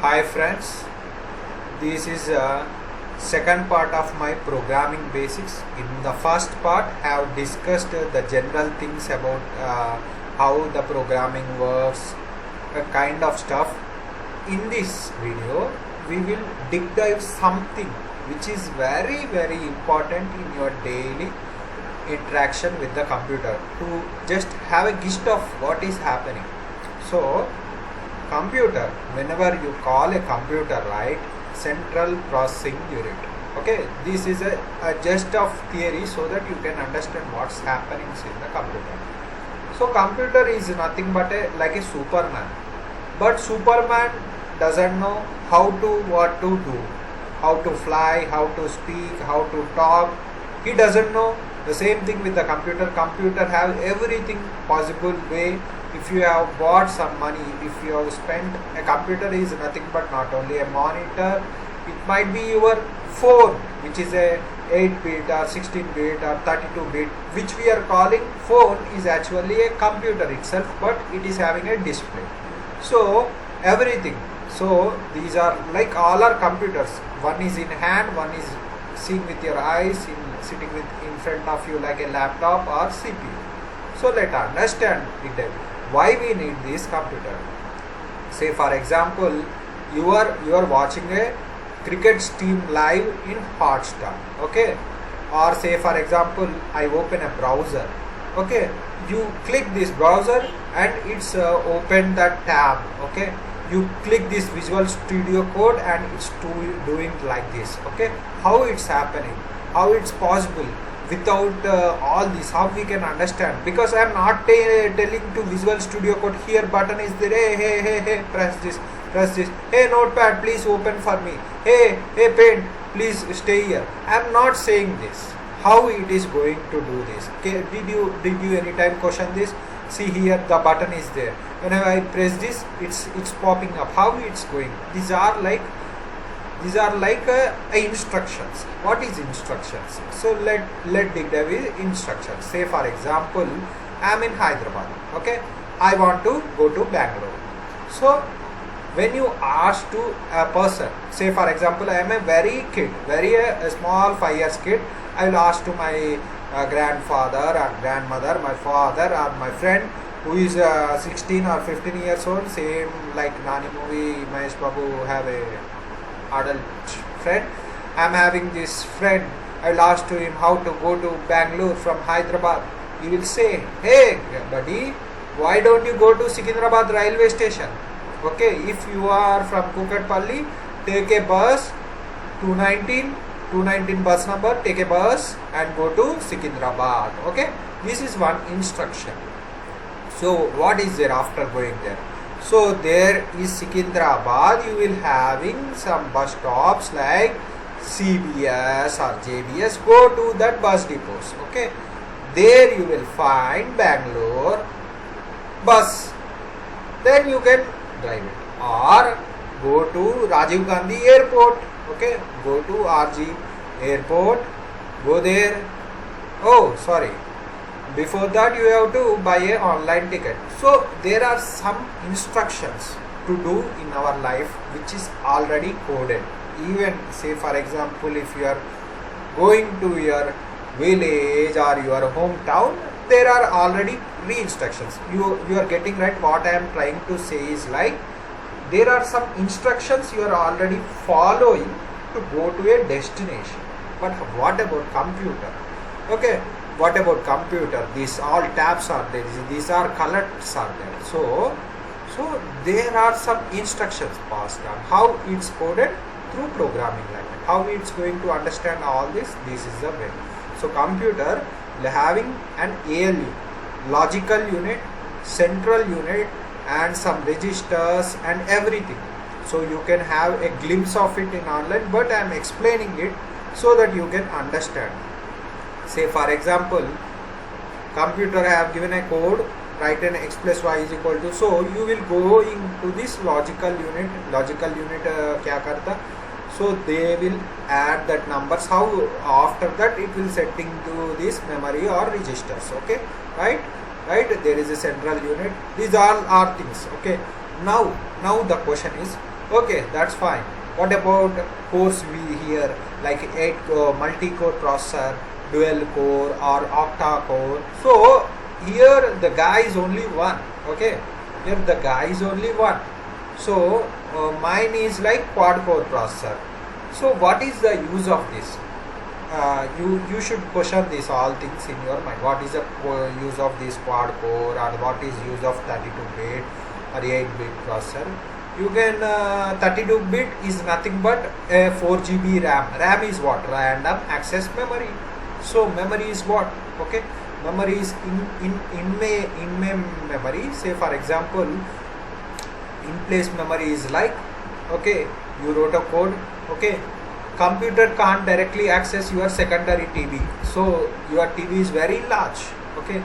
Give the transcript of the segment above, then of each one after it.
Hi friends, this is a second part of my programming basics. In the first part, I have discussed the general things about how the programming works, kind of stuff. In this video, we will dig dive something which is very important in your daily interaction with the computer to just have a gist of what is happening. So computer, whenever you call a computer, right, central processing unit, okay, this is a just of theory so that you can understand what's happening in the computer. So computer is nothing but like a superman, but superman doesn't know how to what to do, how to fly, how to speak, how to talk. He doesn't know. The same thing with the computer have everything possible way. If you have bought some money, if you have spent, a computer is nothing but not only a monitor, it might be your phone, which is a 8-bit or 16-bit or 32-bit, which we are calling phone, is actually a computer itself, but it is having a display. So everything, so these are like all our computers. One is in hand, one is seen with your eyes, sitting with in front of you like a laptop or CPU. So let's understand it. Why we need this computer? Say for example, you are watching a cricket team live in Hotstar, okay? Or say for example, I open a browser, okay? You click this browser and it's open that tab, okay? You click this Visual Studio Code and it's doing like this, okay? How it's happening? How it's possible? Without all this, how we can understand? Because I am not telling to Visual Studio Code, here button is there, hey, press this, hey notepad, please open for me, hey pen, please stay here. I am not saying this. How it is going to do this? Okay, did you anytime question this? See here, the button is there. Whenever I press this, it's popping up. How it's going? These are like instructions. What is instructions? So let dig dive with instructions. Say for example, I am in Hyderabad, okay? I want to go to Bangalore. So when you ask to a person, say for example, I am a very a small 5 years kid, I will ask to my grandfather or grandmother, my father or my friend who is 16 or 15 years old, same like Nani movie, Mahesh Babu have a adult friend. I am having this friend. I will ask to him how to go to Bangalore from Hyderabad. He will say, hey buddy, why don't you go to Secunderabad railway station? Okay, if you are from Kukatpalli, take a bus, 219 bus number, take a bus and go to Secunderabad. Okay, this is one instruction. So what is there after going there? So there is Secunderabad, you will having some bus stops like CBS or JBS, go to that bus depots, okay? There you will find Bangalore bus, then you can drive it. Or go to Rajiv Gandhi airport, okay? Go to RG airport, go there. Oh, sorry. Before that you have to buy a online ticket. So there are some instructions to do in our life which is already coded. Even say for example, if you are going to your village or your hometown, there are already pre-instructions. You are getting right. What I am trying to say is like there are some instructions you are already following to go to a destination. But what about computer? Okay, what about computer? These all tabs are there, these are colors are there. So there are some instructions passed on. How it's coded? Through programming language. How it's going to understand all this? This is the way. So computer having an ALU, logical unit, central unit, and some registers and everything. So you can have a glimpse of it in online, but I am explaining it so that you can understand. Say for example, computer have given a code, write an x plus y is equal to, so you will go into this logical unit kya karta? So they will add that numbers. How after that it will set into this memory or registers, okay? Right, there is a central unit. These all are things, okay? Now the question is, Okay, that's fine. What about cores we here, like 8 multi-core processor, dual core or octa core? So here the guy is only one. Okay, here the guy is only one. So mine is like quad core processor. So what is the use of this? You should question this all things in your mind. What is the use of this quad core, or what is use of 32-bit or 8-bit processor? You can 32-bit is nothing but a 4 GB RAM. RAM is what? Random access memory. So memory is what? Okay, memory is in memory. Say for example, in place memory is like, okay, you wrote a code. Okay, computer can't directly access your secondary TB, so your TB is very large. Okay,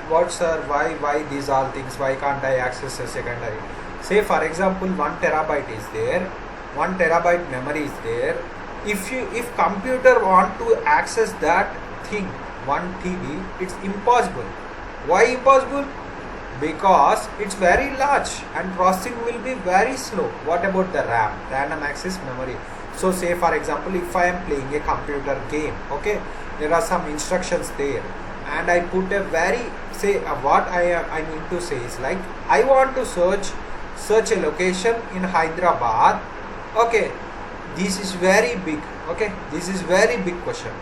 what sir, why these all things, why can't I access a secondary? Say for example 1 terabyte is there, 1 terabyte memory is there. If computer want to access that thing 1 TB, it's impossible. Why impossible? Because it's very large and processing will be very slow. What about the RAM, random access memory? So say for example, if I am playing a computer game, okay, there are some instructions there, and I put a very, say what I mean to say is like, I want to search a location in Hyderabad. Okay, this is very big. Okay, this is very big question.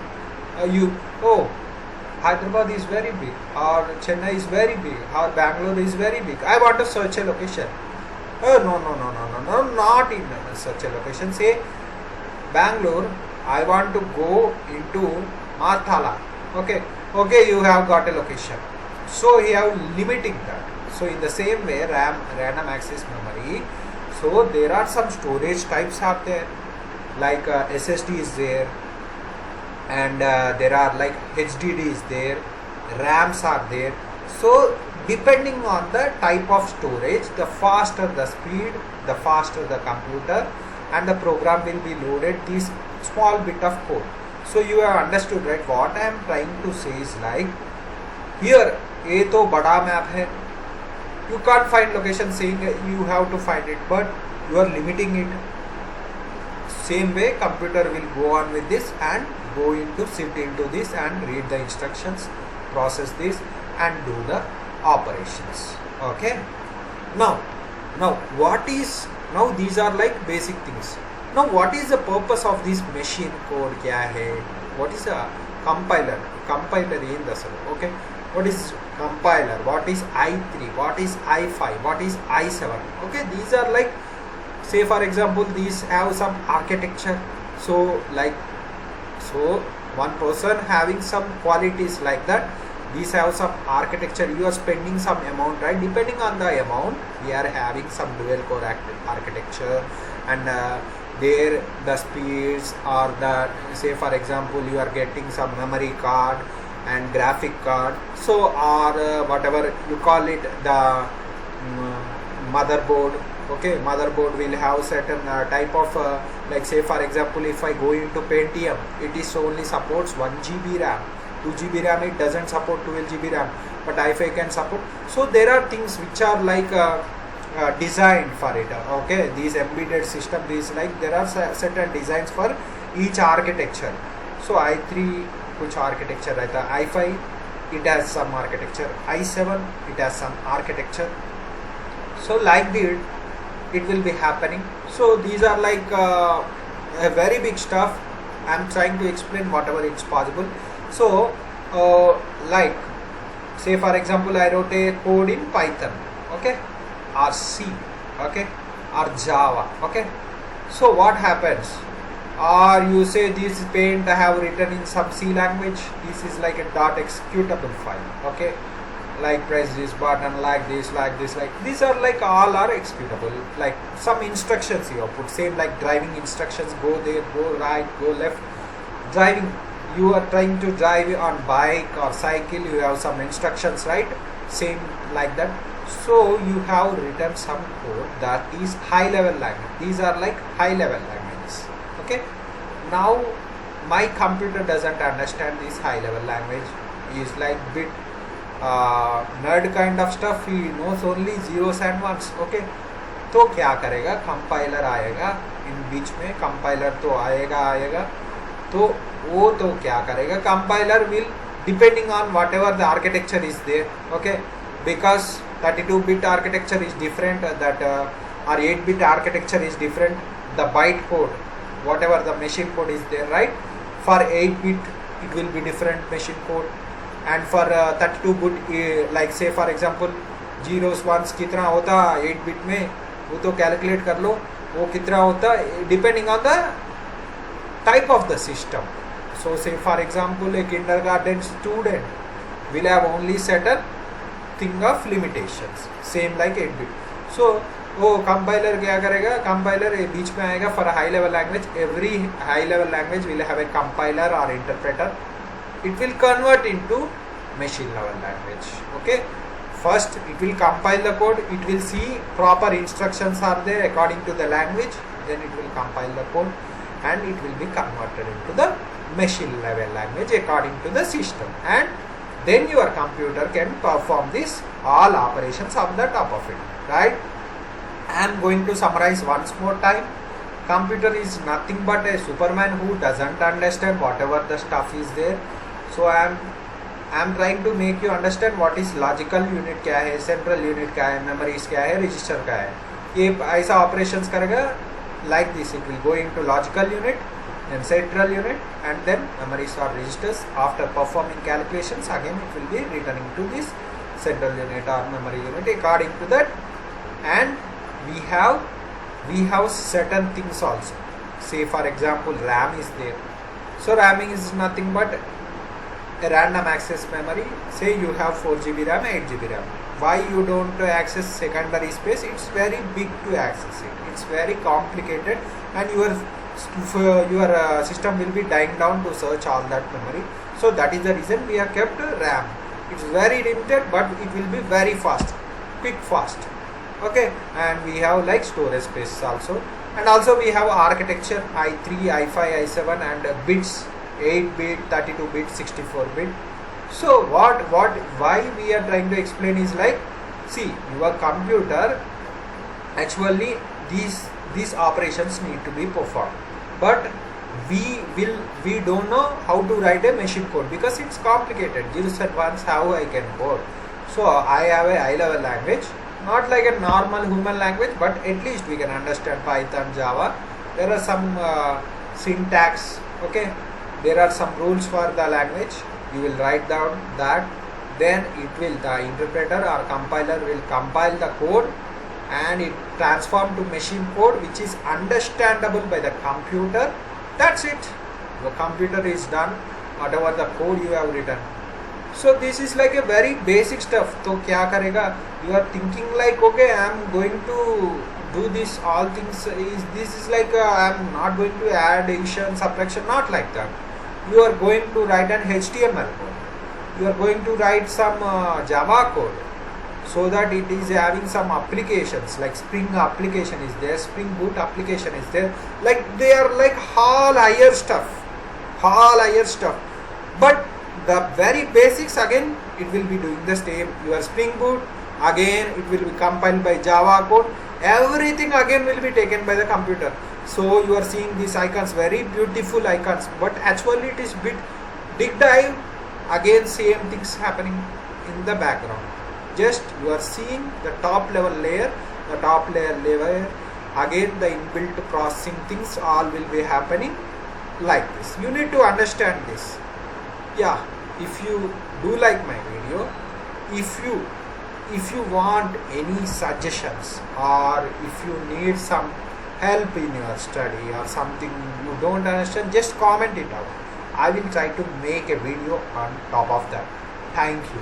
Hyderabad is very big, or Chennai is very big, or Bangalore is very big. I want to search a location. Oh, no, not in such a location. Say Bangalore, I want to go into Marthala. Okay, you have got a location. So you have limiting that. So in the same way, RAM, random access memory. So there are some storage types out there, like SSD is there, and there are like HDD is there, RAMs are there. So depending on the type of storage, the faster the speed, the faster the computer, and the program will be loaded this small bit of code. So you have understood, right? What I am trying to say is like, here ये तो बड़ा map है, you can't find location saying you have to find it, but you are limiting it. Same way computer will go on with this and go into sit into this and read the instructions, process this and do the operations. Okay, now what is, now these are like basic things. Now what is the purpose of this machine code? क्या है? What is a compiler? Compiler in the cell. Okay, what is compiler? What is i3? What is i5? What is i7? Okay, these are like, say for example, these have some architecture. So one person having some qualities like that, these have some architecture. You are spending some amount, right? Depending on the amount, we are having some dual core architecture, and there the speeds or the, say for example, you are getting some memory card and graphic card. So or whatever you call it, the motherboard. Okay, motherboard will have certain type of like, say for example, if I go into Pentium, it is only supports 1 GB RAM, 2 GB RAM, it doesn't support 12 GB RAM, but i5 can support. So there are things which are like designed for it. Okay, these embedded system, these like, there are certain designs for each architecture. So i3 कुछ architecture रहता है, i5 it has some architecture, i7 it has some architecture. So like this it will be happening. So these are like a very big stuff. I am trying to explain whatever it's possible. So like, say for example, I wrote a code in Python, okay, or C, okay, or Java, okay. So what happens? Or you say this paint I have written in some C language, this is like a .executable file, okay, like press this button, like this, like these are like, all are executable. Like some instructions you have put, same like driving instructions, go there, go right, go left. Driving, you are trying to drive on bike or cycle, you have some instructions, right? Same like that. So you have written some code that is high level language. These are like high level languages. Okay, now my computer doesn't understand this high level language. He is like bit nerd kind of stuff. He knows only zeros and ones. Okay, तो क्या करेगा, compiler आएगा इन बीच में, compiler तो आएगा तो वो तो क्या करेगा, compiler will depending on whatever the architecture is there, okay, because 32-bit architecture is different, that or 8-bit architecture is different, the byte code, whatever the machine code is there, right? For 8-bit it will be different machine code, and for 32-bit like say for example zeros ones कितना होता 8-bit में, वो तो calculate कर लो वो कितना होता, depending on the type of the system. So say for example a kindergarten student will have only certain thing of limitations, same like 8-bit. So वो कंपाइलर क्या करेगा, कंपाइलर बीच में आएगा. For high level language, every high level language will have a compiler और interpreter. It will convert into machine level language. Okay, first it will compile the code, it will see proper instructions are there according to the language, then it will compile the code and it will be converted into the machine level language according to the system, and then your computer can perform this all operations on the top of it, right? I am going to summarize once more time. Computer is nothing but a superman who doesn't understand whatever the stuff is there. So I am trying to make you understand what is logical unit क्या है, central unit क्या है, memories क्या है, register क्या है. ये ऐसा operations करेगा like this. It will go into logical unit, then central unit, and then memories or registers. After performing calculations, again it will be returning to this central unit or memory unit according to that. And we have certain things also. Say for example RAM is there. So RAM is nothing but a random access memory. Say you have 4 GB RAM, 8 GB RAM. Why you don't access secondary space? It's very big to access it. It's very complicated, and your system will be dying down to search all that memory. So that is the reason we have kept RAM. It's very limited, but it will be very fast, quick fast. Okay, and we have like storage space also, and also we have architecture i3, i5, i7, and bits 8-bit, 32-bit, 64-bit. So why we are trying to explain is like, see, your computer actually these operations need to be performed, but we don't know how to write a machine code because it's complicated. Zeros and ones, how I can code. So I have a high level language, not like a normal human language, but at least we can understand Python, Java. There are some syntax, okay, there are some rules for the language. You will write down that, then the interpreter or compiler will compile the code and it transform to machine code which is understandable by the computer. That's it. The computer is done whatever the code you have written. So this is like a very basic stuff. So kya karega? You are thinking like, okay, I am going to do this all things. This is like I am not going to add addition, subtraction, not like that. You are going to write an HTML code. You are going to write some Java code, so that it is having some applications like Spring application is there, Spring Boot application is there. Like they are like all higher stuff. But the very basics again it will be doing the same. Your Spring Boot again it will be compiled by Java code. Everything again will be taken by the computer. So you are seeing these icons, very beautiful icons, but actually it is bit deep dive. Again same things happening in the background. Just you are seeing the top level layer, again the inbuilt processing things all will be happening like this. You need to understand this. Yeah, if you do like my video, if you want any suggestions or if you need some help in your study or something you don't understand, just comment it out. I will try to make a video on top of that. Thank you.